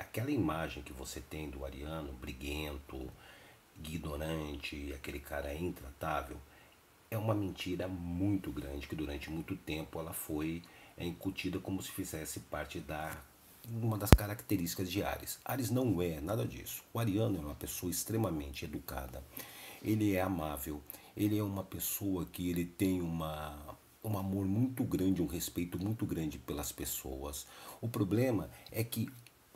aquela imagem que você tem do ariano, briguento, ignorante, aquele cara intratável, é uma mentira muito grande que durante muito tempo ela foi incutida como se fizesse parte da uma das características de Ares. Ares não é nada disso. O ariano é uma pessoa extremamente educada. Ele é amável. Ele é uma pessoa que ele tem um amor muito grande, um respeito muito grande pelas pessoas. O problema é que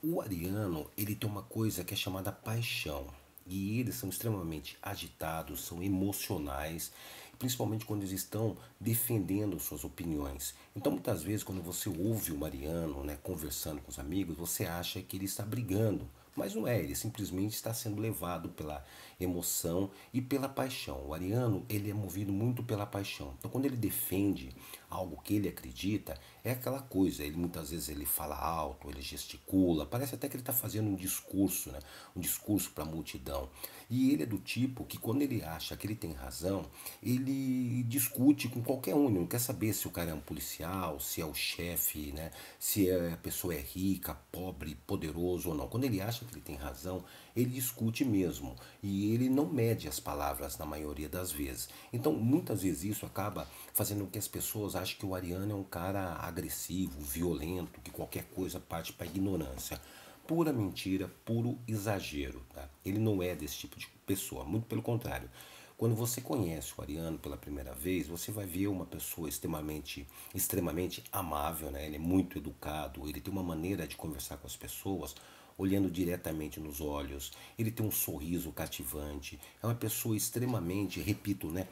o ariano, ele tem uma coisa que é chamada paixão. E eles são extremamente agitados, são emocionais, principalmente quando eles estão defendendo suas opiniões. Então, muitas vezes, quando você ouve o Mariano, né, conversando com os amigos, você acha que ele está brigando, mas não é, ele simplesmente está sendo levado pela emoção e pela paixão. O ariano, ele é movido muito pela paixão. Então, quando ele defende algo que ele acredita, é aquela coisa, ele muitas vezes ele fala alto, ele gesticula, parece até que ele está fazendo um discurso, né? Um discurso para a multidão. E ele é do tipo que quando ele acha que ele tem razão, ele discute com qualquer um, ele não quer saber se o cara é um policial, se é o chefe, né? Se a pessoa é rica, pobre, poderoso ou não. Quando ele acha que ele tem razão, ele discute mesmo. E ele não mede as palavras na maioria das vezes. Então, muitas vezes isso acaba fazendo com que as pessoas achem que o Ariano é um cara agressivo, violento, que qualquer coisa parte para a ignorância. Pura mentira, puro exagero. Tá? Ele não é desse tipo de pessoa, muito pelo contrário. Quando você conhece o Ariano pela primeira vez, você vai ver uma pessoa extremamente amável, né? Ele é muito educado, ele tem uma maneira de conversar com as pessoas olhando diretamente nos olhos, ele tem um sorriso cativante, é uma pessoa extremamente, repito, né,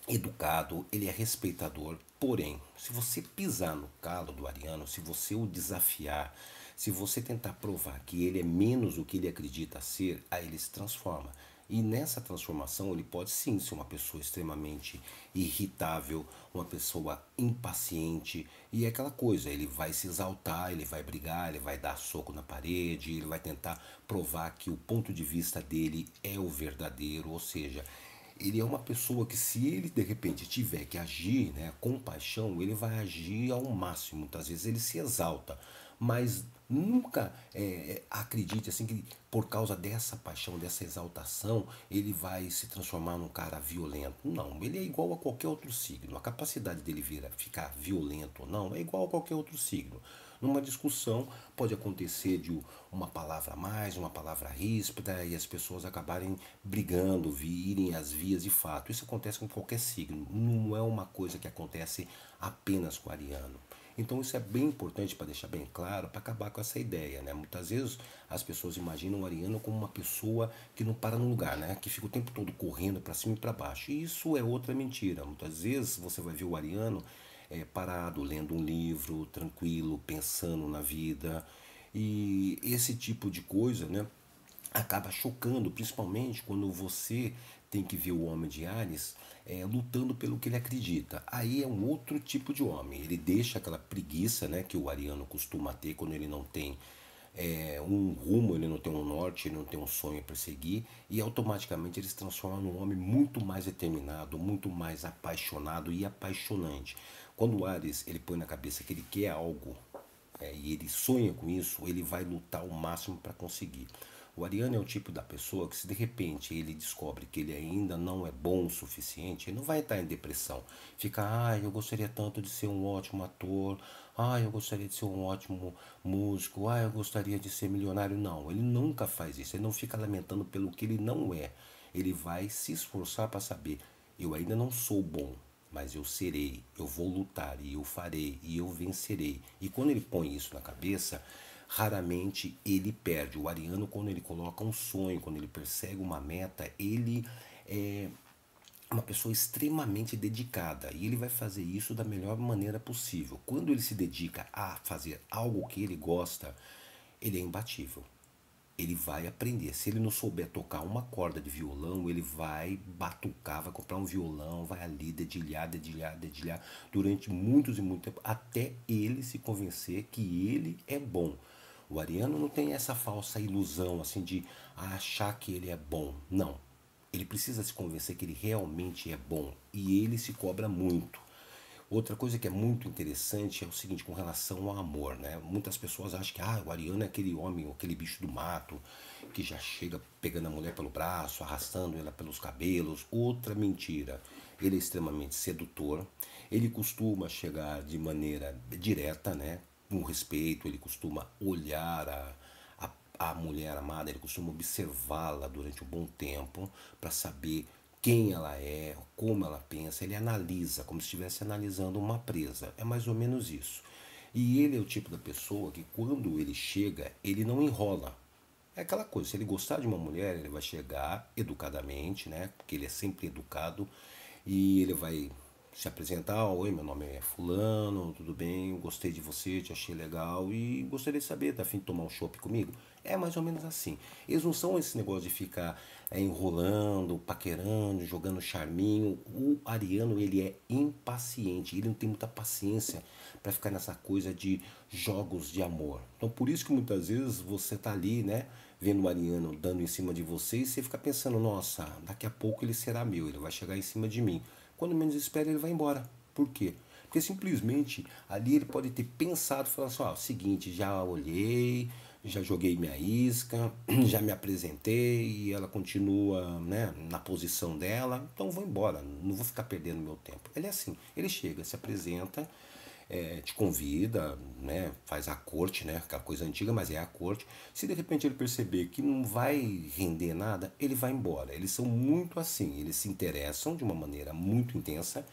educado, ele é respeitador. Porém, se você pisar no calo do Ariano, se você o desafiar, se você tentar provar que ele é menos do que ele acredita ser, aí ele se transforma. E nessa transformação ele pode sim ser uma pessoa extremamente irritável, uma pessoa impaciente e é aquela coisa, ele vai se exaltar, ele vai brigar, ele vai dar soco na parede, ele vai tentar provar que o ponto de vista dele é o verdadeiro, ou seja, ele é uma pessoa que se ele de repente tiver que agir, né, com paixão, ele vai agir ao máximo. Muitas vezes ele se exalta, mas nunca acredite assim que por causa dessa paixão, dessa exaltação, ele vai se transformar num cara violento. Não, ele é igual a qualquer outro signo. A capacidade dele vir a ficar violento ou não é igual a qualquer outro signo. Numa discussão pode acontecer de uma palavra a mais, uma palavra ríspida e as pessoas acabarem brigando, virem as vias de fato. Isso acontece com qualquer signo, não é uma coisa que acontece apenas com o ariano. Então isso é bem importante para deixar bem claro, para acabar com essa ideia, né? Muitas vezes as pessoas imaginam o ariano como uma pessoa que não para no lugar, né? Que fica o tempo todo correndo para cima e para baixo. E isso é outra mentira. Muitas vezes você vai ver o ariano parado, lendo um livro, tranquilo, pensando na vida. E esse tipo de coisa, né, acaba chocando, principalmente quando você tem que ver o homem de Ares lutando pelo que ele acredita. Aí é um outro tipo de homem. Ele deixa aquela preguiça, né, que o ariano costuma ter quando ele não tem um rumo, ele não tem um norte, ele não tem um sonho a perseguir, e automaticamente ele se transforma num homem muito mais determinado, muito mais apaixonado e apaixonante. Quando o Ares ele põe na cabeça que ele quer algo e ele sonha com isso, ele vai lutar ao máximo para conseguir. O ariano é o tipo da pessoa que se de repente ele descobre que ele ainda não é bom o suficiente, ele não vai estar em depressão. Fica, eu gostaria tanto de ser um ótimo ator, eu gostaria de ser um ótimo músico, eu gostaria de ser milionário. Não, ele nunca faz isso, ele não fica lamentando pelo que ele não é. Ele vai se esforçar para saber, eu ainda não sou bom, mas eu serei, eu vou lutar e eu farei e eu vencerei. E quando ele põe isso na cabeça, raramente ele perde. O ariano, quando ele coloca um sonho, quando ele persegue uma meta, ele é uma pessoa extremamente dedicada e ele vai fazer isso da melhor maneira possível. Quando ele se dedica a fazer algo que ele gosta, ele é imbatível. Ele vai aprender. Se ele não souber tocar uma corda de violão, ele vai batucar, vai comprar um violão, vai ali dedilhar, dedilhar, dedilhar durante muitos e muito tempo, até ele se convencer que ele é bom. O ariano não tem essa falsa ilusão assim de achar que ele é bom. Não. Ele precisa se convencer que ele realmente é bom e ele se cobra muito. Outra coisa que é muito interessante é o seguinte, com relação ao amor, né? Muitas pessoas acham que o ariano é aquele homem, aquele bicho do mato, que já chega pegando a mulher pelo braço, arrastando ela pelos cabelos. Outra mentira. Ele é extremamente sedutor. Ele costuma chegar de maneira direta, né? Com respeito, ele costuma olhar a mulher amada, ele costuma observá-la durante um bom tempo para saber quem ela é, como ela pensa. Ele analisa, como se estivesse analisando uma presa. É mais ou menos isso. E ele é o tipo da pessoa que quando ele chega, ele não enrola. É aquela coisa, se ele gostar de uma mulher, ele vai chegar educadamente, né? Porque ele é sempre educado e ele vai se apresentar, oi, meu nome é fulano, tudo bem, gostei de você, te achei legal e gostaria de saber, tá a fim de tomar um chopp comigo? É mais ou menos assim. Eles não são esse negócio de ficar enrolando, paquerando, jogando charminho. O ariano, ele é impaciente, ele não tem muita paciência para ficar nessa coisa de jogos de amor. Então por isso que muitas vezes você tá ali, né, vendo o ariano dando em cima de você e você fica pensando, nossa, daqui a pouco ele será meu, ele vai chegar em cima de mim. Quando menos espera, ele vai embora. Por quê? Porque simplesmente ali ele pode ter pensado, falando assim, ó, seguinte, já olhei, já joguei minha isca, já me apresentei e ela continua, né, na posição dela, então vou embora, não vou ficar perdendo meu tempo. Ele é assim, ele chega, se apresenta, te convida, né, faz a corte, né, aquela coisa antiga, mas é a corte. Se de repente ele perceber que não vai render nada, ele vai embora. Eles são muito assim, eles se interessam de uma maneira muito intensa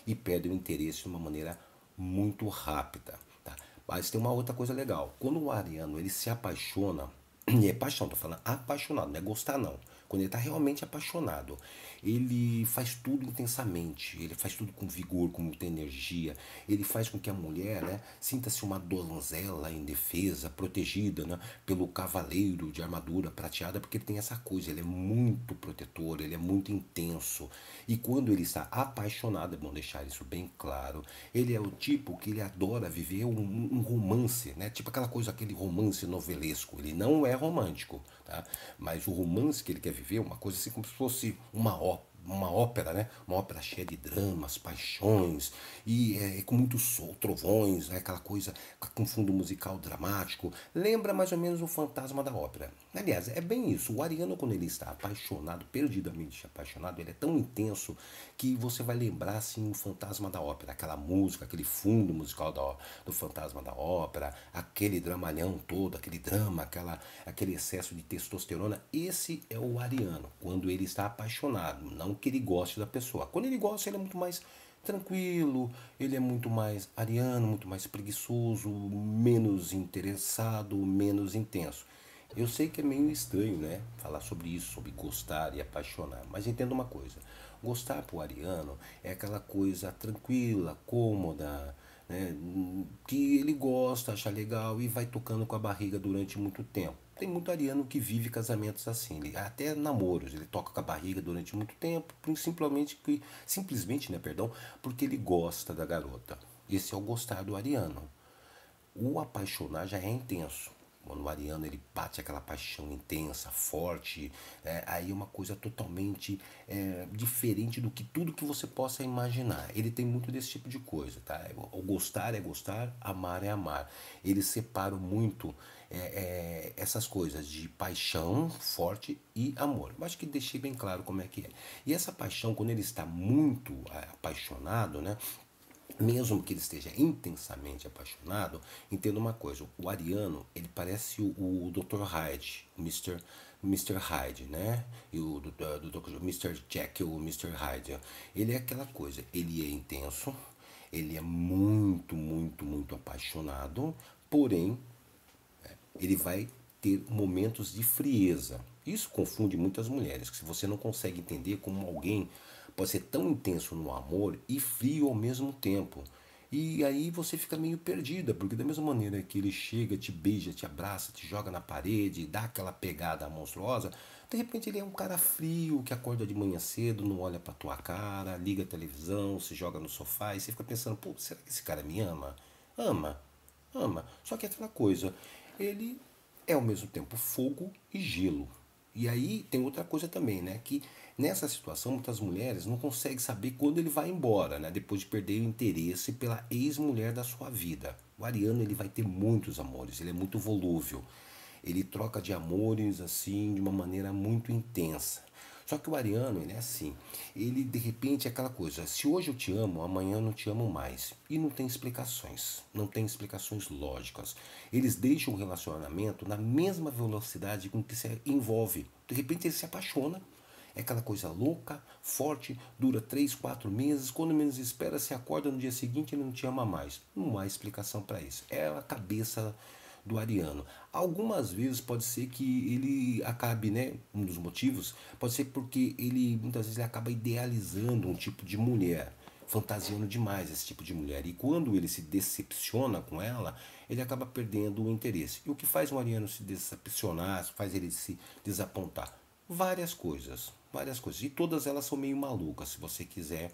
e perdem o interesse de uma maneira muito rápida, tá? Mas tem uma outra coisa legal. Quando o ariano ele se apaixona, e é paixão, tô falando apaixonado, não é gostar não. Quando ele está realmente apaixonado, ele faz tudo intensamente, ele faz tudo com vigor, com muita energia. Ele faz com que a mulher, né, sinta-se uma donzela indefesa, protegida, né, pelo cavaleiro de armadura prateada, porque ele tem essa coisa, ele é muito protetor, ele é muito intenso. E quando ele está apaixonado, é bom deixar isso bem claro, ele é o tipo que ele adora viver um romance, né? Tipo aquela coisa, aquele romance novelesco. Ele não é romântico, tá? Mas o romance que ele quer viver é uma coisa assim como se fosse uma ópera, né? Uma ópera cheia de dramas, paixões e com muitos trovões, né? Aquela coisa com fundo musical dramático. Lembra mais ou menos o Fantasma da Ópera. Aliás, é bem isso. O ariano, quando ele está apaixonado, perdidamente apaixonado, ele é tão intenso que você vai lembrar assim o Fantasma da Ópera, aquela música, aquele fundo musical do Fantasma da Ópera, aquele dramalhão todo, aquele drama, aquele excesso de testosterona. Esse é o ariano, quando ele está apaixonado, não que ele goste da pessoa. Quando ele gosta, ele é muito mais tranquilo, ele é muito mais ariano, muito mais preguiçoso, menos interessado, menos intenso. Eu sei que é meio estranho, né? Falar sobre isso, sobre gostar e apaixonar. Mas entenda uma coisa: gostar pro ariano é aquela coisa tranquila, cômoda, né? Que ele gosta, acha legal e vai tocando com a barriga durante muito tempo. Tem muito ariano que vive casamentos assim, até namoros, ele toca com a barriga durante muito tempo, simplesmente, né, perdão, porque ele gosta da garota. Esse é o gostar do ariano. O apaixonar já é intenso. Quando o ariano ele bate aquela paixão intensa, forte, aí é uma coisa totalmente diferente do que tudo que você possa imaginar. Ele tem muito desse tipo de coisa, tá? O gostar é gostar, amar é amar. Eles separam muito essas coisas de paixão forte e amor. Eu acho que deixei bem claro como é que é. E essa paixão, quando ele está muito apaixonado, né? Mesmo que ele esteja intensamente apaixonado, entenda uma coisa: o ariano ele parece o Dr. Hyde, Mr. Hyde, né? E o do Mr. Jekyll, o Mr. Hyde. Ele é aquela coisa, ele é intenso, ele é muito, muito, muito apaixonado, porém ele vai ter momentos de frieza. Isso confunde muitas mulheres, que se você não consegue entender como alguém pode ser tão intenso no amor e frio ao mesmo tempo. E aí você fica meio perdida, porque da mesma maneira que ele chega, te beija, te abraça, te joga na parede, dá aquela pegada monstruosa, de repente ele é um cara frio, que acorda de manhã cedo, não olha pra tua cara, liga a televisão, se joga no sofá e você fica pensando, pô, será que esse cara me ama? Ama, ama. Só que é aquela coisa, ele é ao mesmo tempo fogo e gelo. E aí tem outra coisa também, né? Que nessa situação muitas mulheres não conseguem saber quando ele vai embora, né? Depois de perder o interesse pela ex-mulher da sua vida. O ariano ele vai ter muitos amores, ele é muito volúvel. Ele troca de amores assim de uma maneira muito intensa. Só que o ariano, ele é assim, ele de repente é aquela coisa, se hoje eu te amo, amanhã eu não te amo mais. E não tem explicações, não tem explicações lógicas. Eles deixam o relacionamento na mesma velocidade com que se envolve. De repente ele se apaixona, é aquela coisa louca, forte, dura 3, 4 meses, quando menos espera, se acorda no dia seguinte e ele não te ama mais. Não há explicação para isso. É a cabeça do ariano. Algumas vezes pode ser que ele acabe, né? Um dos motivos pode ser porque ele muitas vezes ele acaba idealizando um tipo de mulher, fantasiando demais esse tipo de mulher. E quando ele se decepciona com ela, ele acaba perdendo o interesse. E o que faz um ariano se decepcionar, faz ele se desapontar? Várias coisas, várias coisas. E todas elas são meio malucas, se você quiser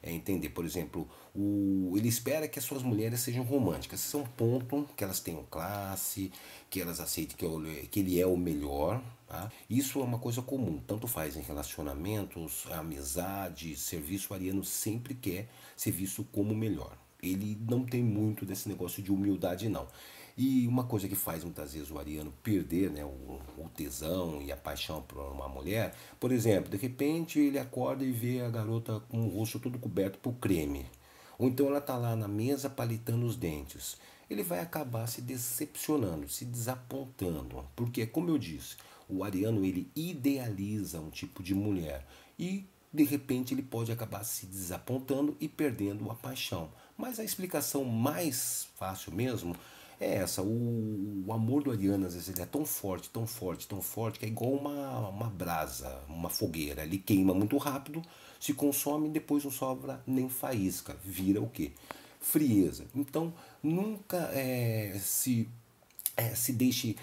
entender. Por exemplo, ele espera que as suas mulheres sejam românticas. Isso é um ponto, que elas tenham classe, que elas aceitem que ele é o melhor. Tá? Isso é uma coisa comum, tanto faz em relacionamentos, amizade, serviço. O ariano sempre quer ser visto como o melhor. Ele não tem muito desse negócio de humildade, não. E uma coisa que faz muitas vezes o ariano perder, né, o tesão e a paixão por uma mulher, por exemplo, de repente ele acorda e vê a garota com o rosto todo coberto por creme. Ou então ela está lá na mesa palitando os dentes. Ele vai acabar se decepcionando, se desapontando. Porque, como eu disse, o ariano ele idealiza um tipo de mulher. E de repente ele pode acabar se desapontando e perdendo a paixão. Mas a explicação mais fácil mesmo é essa. O amor do ariano às vezes ele é tão forte, tão forte, tão forte, que é igual uma brasa, uma fogueira. Ele queima muito rápido, se consome e depois não sobra nem faísca. Vira o quê? Frieza. Então nunca se deixe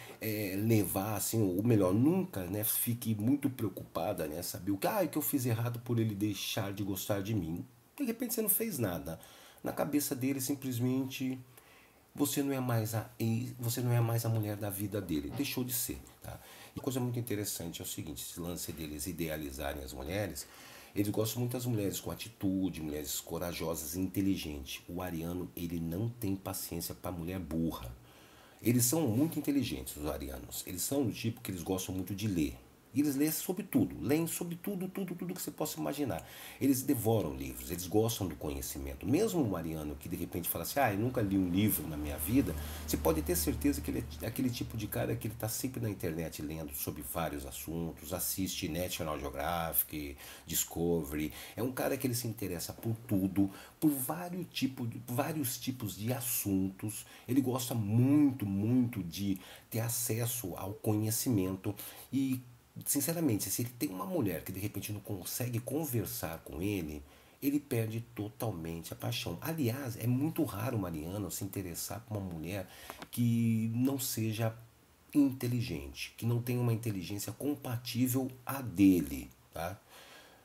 levar, assim, ou melhor, nunca, né, fique muito preocupada, né, saber o que eu fiz errado por ele deixar de gostar de mim. De repente você não fez nada. Na cabeça dele simplesmente você não é mais você não é mais a mulher da vida dele, deixou de ser, tá? E coisa muito interessante é o seguinte, esse lance deles idealizarem as mulheres, eles gostam muito das mulheres com atitude, mulheres corajosas e inteligentes. O ariano, ele não tem paciência para mulher burra. Eles são muito inteligentes, os arianos. Eles são do tipo que eles gostam muito de ler. E eles leem sobre tudo, tudo, tudo que você possa imaginar. Eles devoram livros, eles gostam do conhecimento. Mesmo o ariano que de repente fala assim, eu nunca li um livro na minha vida, você pode ter certeza que ele é aquele tipo de cara que ele está sempre na internet lendo sobre vários assuntos, assiste National Geographic, Discovery. É um cara que ele se interessa por tudo, por vários tipos de assuntos. Ele gosta muito, muito de ter acesso ao conhecimento e sinceramente, se ele tem uma mulher que de repente não consegue conversar com ele perde totalmente a paixão. Aliás, é muito raro o Mariano se interessar por uma mulher que não seja inteligente, que não tenha uma inteligência compatível à dele, tá?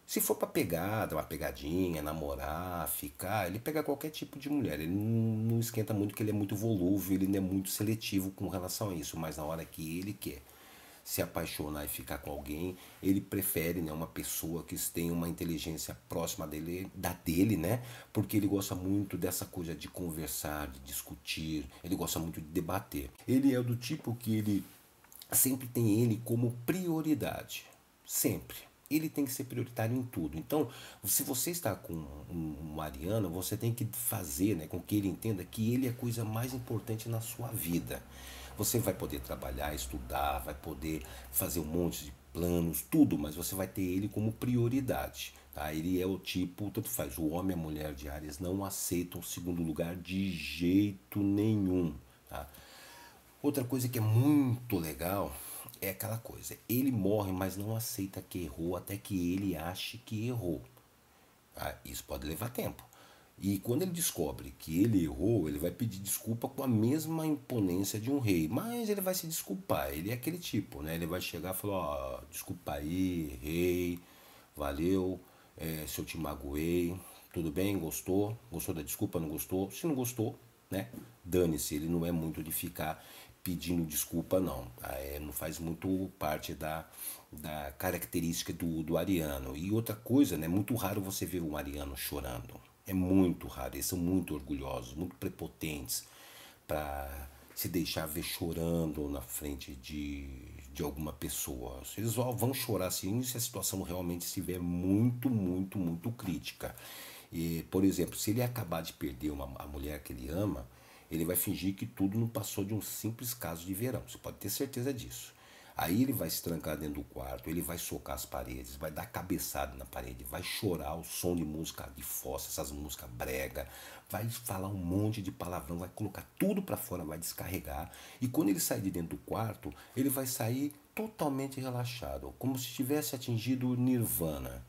Se for pra pegar, dar uma pegadinha, namorar, ficar, ele pega qualquer tipo de mulher. Ele não esquenta muito, que ele é muito volúvel, ele não é muito seletivo com relação a isso. Mas na hora que ele quer se apaixonar e ficar com alguém, ele prefere, né, uma pessoa que tenha uma inteligência próxima da dele, né? Porque ele gosta muito dessa coisa de conversar, de discutir, ele gosta muito de debater. Ele é do tipo que ele sempre tem ele como prioridade. Sempre. Ele tem que ser prioritário em tudo. Então, se você está com um ariano, você tem que fazer, né, com que ele entenda que ele é a coisa mais importante na sua vida. Você vai poder trabalhar, estudar, vai poder fazer um monte de planos, tudo, mas você vai ter ele como prioridade. Tá? Ele é o tipo, tanto faz, o homem e a mulher de Áries não aceitam o segundo lugar de jeito nenhum. Tá? Outra coisa que é muito legal é aquela coisa, ele morre, mas não aceita que errou até que ele ache que errou. Isso pode levar tempo. E quando ele descobre que ele errou, ele vai pedir desculpa com a mesma imponência de um rei. Mas ele vai se desculpar, ele é aquele tipo, né? Ele vai chegar e falar, desculpa aí, rei, valeu, se eu te magoei, tudo bem, gostou? Gostou da desculpa, não gostou? Se não gostou, né? Dane-se, ele não é muito de ficar pedindo desculpa, não. Não faz muito parte da característica do ariano. E outra coisa, né? É muito raro você ver um ariano chorando. É muito raro. Eles são muito orgulhosos, muito prepotentes para se deixar ver chorando na frente de alguma pessoa. Eles vão chorar assim se a situação realmente estiver muito, muito, muito crítica. E, por exemplo, se ele acabar de perder a mulher que ele ama, ele vai fingir que tudo não passou de um simples caso de verão. Você pode ter certeza disso. Aí ele vai se trancar dentro do quarto, ele vai socar as paredes, vai dar cabeçada na parede, vai chorar o som de música de fossa, essas músicas brega, vai falar um monte de palavrão, vai colocar tudo para fora, vai descarregar. E quando ele sair de dentro do quarto, ele vai sair totalmente relaxado, como se tivesse atingido o nirvana.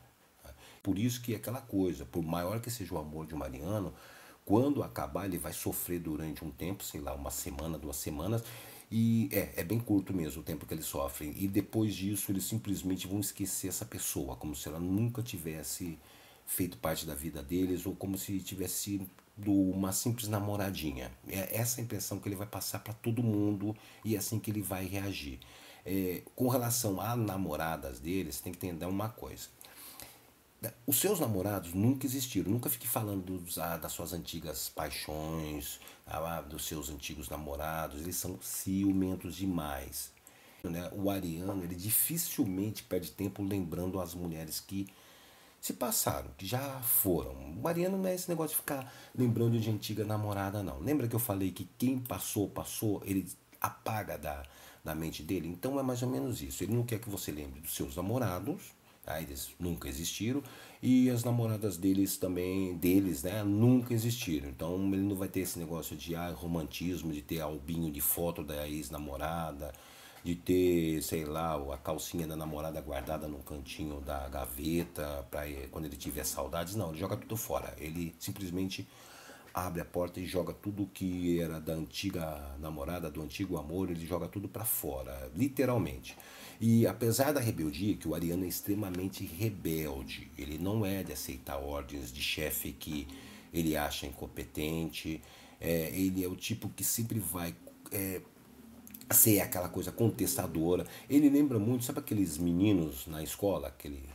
Por isso que é aquela coisa, por maior que seja o amor de um ariano, quando acabar ele vai sofrer durante um tempo, sei lá, uma semana, 2 semanas, e é bem curto mesmo o tempo que eles sofrem. E depois disso eles simplesmente vão esquecer essa pessoa, como se ela nunca tivesse feito parte da vida deles, ou como se tivesse sido uma simples namoradinha. É essa a impressão que ele vai passar para todo mundo e é assim que ele vai reagir. Com relação a namoradas deles, tem que entender uma coisa. Os seus namorados nunca existiram. Nunca fique falando das suas antigas paixões, dos seus antigos namorados. Eles são ciumentos demais. Né? O ariano, ele dificilmente perde tempo lembrando as mulheres que se passaram, que já foram. O ariano não é esse negócio de ficar lembrando de antiga namorada, não. Lembra que eu falei que quem passou, passou, ele apaga da mente dele? Então é mais ou menos isso. Ele não quer que você lembre dos seus namorados, tá? Eles nunca existiram, e as namoradas deles, né, nunca existiram. Então ele não vai ter esse negócio de romantismo, de ter albinho de foto da ex-namorada, de ter, sei lá, a calcinha da namorada guardada num cantinho da gaveta para quando ele tiver saudades. Não, ele joga tudo fora. Ele simplesmente abre a porta e joga tudo que era da antiga namorada, do antigo amor, ele joga tudo para fora, literalmente. E apesar da rebeldia, que o ariano é extremamente rebelde, ele não é de aceitar ordens de chefe que ele acha incompetente, ele é o tipo que sempre vai ser aquela coisa contestadora. Ele lembra muito, sabe aqueles meninos na escola, aquele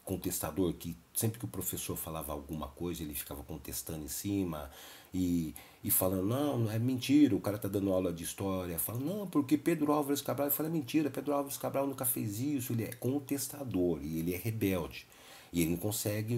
contestador que sempre que o professor falava alguma coisa ele ficava contestando em cima e falando, não, não é mentira, o cara tá dando aula de história, fala, não, porque Pedro Álvares Cabral, ele fala, mentira, Pedro Álvares Cabral nunca fez isso, ele é contestador e ele é rebelde. E ele não consegue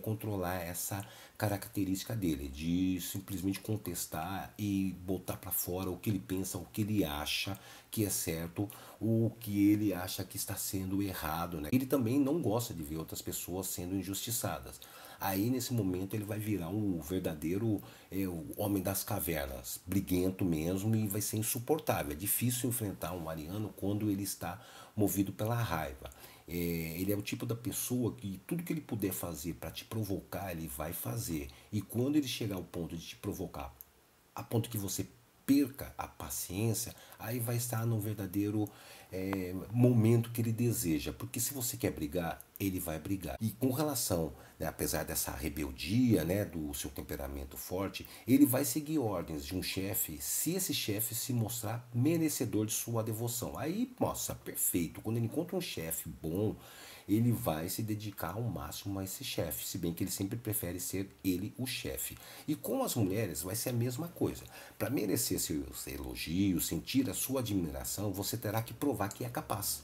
controlar essa característica dele, de simplesmente contestar e botar para fora o que ele pensa, o que ele acha que é certo, o que ele acha que está sendo errado. Né? Ele também não gosta de ver outras pessoas sendo injustiçadas. Aí nesse momento ele vai virar um verdadeiro o homem das cavernas, briguento mesmo, e vai ser insuportável. É difícil enfrentar um ariano quando ele está movido pela raiva. Ele é o tipo da pessoa que tudo que ele puder fazer para te provocar, ele vai fazer. E quando ele chegar ao ponto de te provocar, a ponto que você perca a paciência, aí vai estar no verdadeiro momento que ele deseja. Porque se você quer brigar, ele vai brigar. E com relação, né, apesar dessa rebeldia, né, do seu temperamento forte, ele vai seguir ordens de um chefe se esse chefe se mostrar merecedor de sua devoção. Aí, nossa, perfeito. Quando ele encontra um chefe bom, ele vai se dedicar ao máximo a esse chefe, se bem que ele sempre prefere ser ele o chefe. E com as mulheres vai ser a mesma coisa. Para merecer seus elogios, sentir a sua admiração, você terá que provar que é capaz.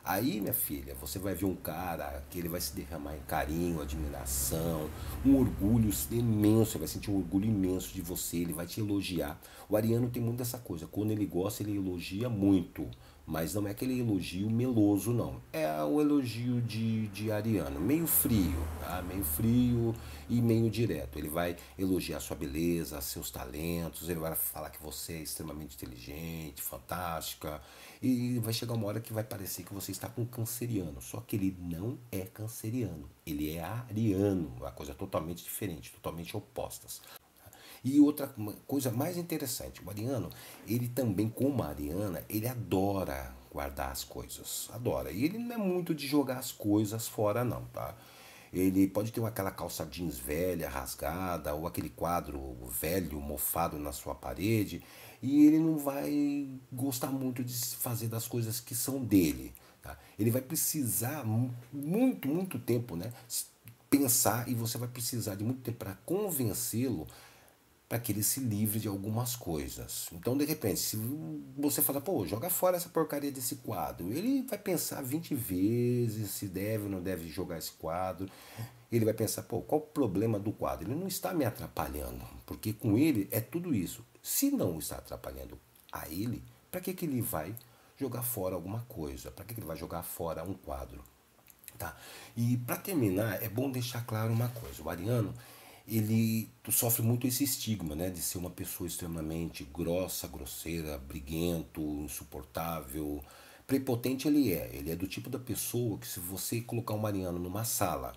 Aí, minha filha, você vai ver um cara que ele vai se derramar em carinho, admiração, um orgulho imenso, você vai sentir um orgulho imenso de você, ele vai te elogiar. O ariano tem muito dessa coisa, quando ele gosta, ele elogia muito, mas não é aquele elogio meloso, não. É o elogio de ariano, meio frio, tá? Meio frio e meio direto. Ele vai elogiar sua beleza, seus talentos, ele vai falar que você é extremamente inteligente, fantástica, e vai chegar uma hora que vai parecer que você está com um canceriano, só que ele não é canceriano, ele é ariano, uma coisa totalmente diferente, totalmente opostas. E outra coisa mais interessante, o ariano, ele também, como a ariana, ele adora guardar as coisas, adora. E ele não é muito de jogar as coisas fora não, tá? Ele pode ter aquela calça jeans velha, rasgada, ou aquele quadro velho, mofado na sua parede, e ele não vai gostar muito de fazer das coisas que são dele. Tá? Ele vai precisar muito, muito tempo, né? Pensar, e você vai precisar de muito tempo para convencê-lo para que ele se livre de algumas coisas. Então, de repente, se você fala, pô, joga fora essa porcaria desse quadro, ele vai pensar 20 vezes se deve ou não deve jogar esse quadro. Ele vai pensar, pô, qual o problema do quadro? Ele não está me atrapalhando, porque com ele é tudo isso. Se não está atrapalhando a ele, para que ele vai jogar fora alguma coisa? Para que ele vai jogar fora um quadro? Tá? E para terminar, é bom deixar claro uma coisa. O Ariano, ele sofre muito esse estigma, né, de ser uma pessoa extremamente grossa, grosseira, briguento, insuportável. Prepotente ele é do tipo da pessoa que, se você colocar um Ariano numa sala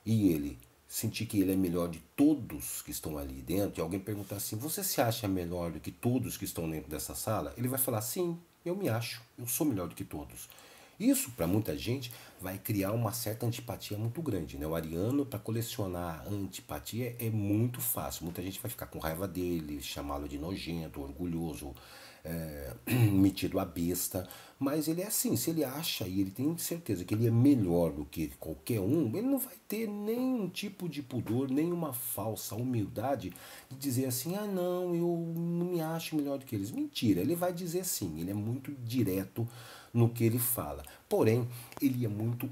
e ele sentir que ele é melhor de todos que estão ali dentro, e alguém perguntar assim, você se acha melhor do que todos que estão dentro dessa sala? Ele vai falar, sim, eu me acho, eu sou melhor do que todos. Isso, para muita gente, vai criar uma certa antipatia muito grande, né? O ariano, para colecionar antipatia, é muito fácil. Muita gente vai ficar com raiva dele, chamá-lo de nojento, orgulhoso, metido a besta. Mas ele é assim, se ele acha e ele tem certeza que ele é melhor do que qualquer um, ele não vai ter nenhum tipo de pudor, nenhuma falsa humildade de dizer assim, ah não, eu não me acho melhor do que eles. Mentira, ele vai dizer sim, ele é muito direto no que ele fala. Porém, ele é muito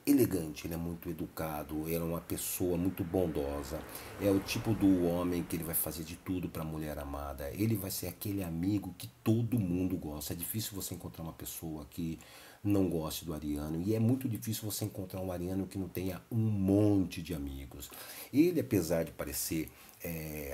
elegante, ele é muito educado, ele é uma pessoa muito bondosa, é o tipo do homem que ele vai fazer de tudo para a mulher amada, ele vai ser aquele amigo que todo mundo gosta. É difícil você encontrar uma pessoa que não goste do ariano, e é muito difícil você encontrar um ariano que não tenha um monte de amigos. Ele, apesar de parecer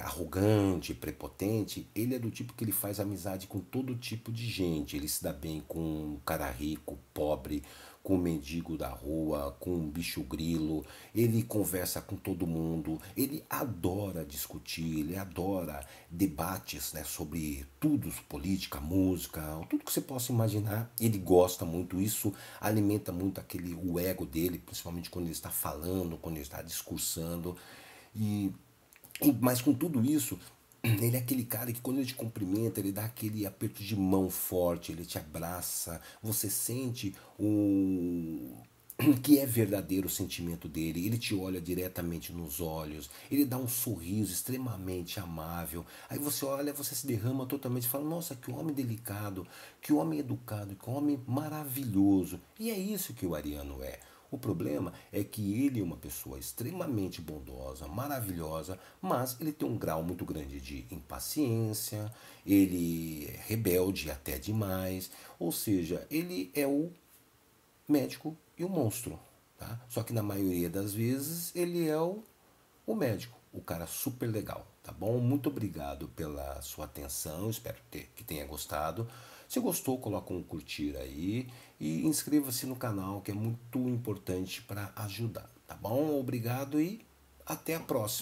arrogante, prepotente, ele é do tipo que ele faz amizade com todo tipo de gente. Ele se dá bem com um cara rico, pobre, com o mendigo da rua, com um bicho grilo. Ele conversa com todo mundo. Ele adora discutir, ele adora debates, né, sobre tudo, política, música, tudo que você possa imaginar. Ele gosta muito. Isso alimenta muito o ego dele, principalmente quando ele está falando, quando ele está discursando. E mas com tudo isso, ele é aquele cara que, quando ele te cumprimenta, ele dá aquele aperto de mão forte, ele te abraça, você sente o que é verdadeiro o sentimento dele, ele te olha diretamente nos olhos, ele dá um sorriso extremamente amável, aí você olha, você se derrama totalmente e fala, nossa, que homem delicado, que homem educado, que homem maravilhoso. E é isso que o ariano é. O problema é que ele é uma pessoa extremamente bondosa, maravilhosa, mas ele tem um grau muito grande de impaciência, ele é rebelde até demais, ou seja, ele é o médico e o monstro. Tá? Só que na maioria das vezes ele é o médico, o cara super legal, tá bom? Muito obrigado pela sua atenção, espero que tenha gostado. Se gostou, coloca um curtir aí e inscreva-se no canal, que é muito importante para ajudar, tá bom? Obrigado e até a próxima.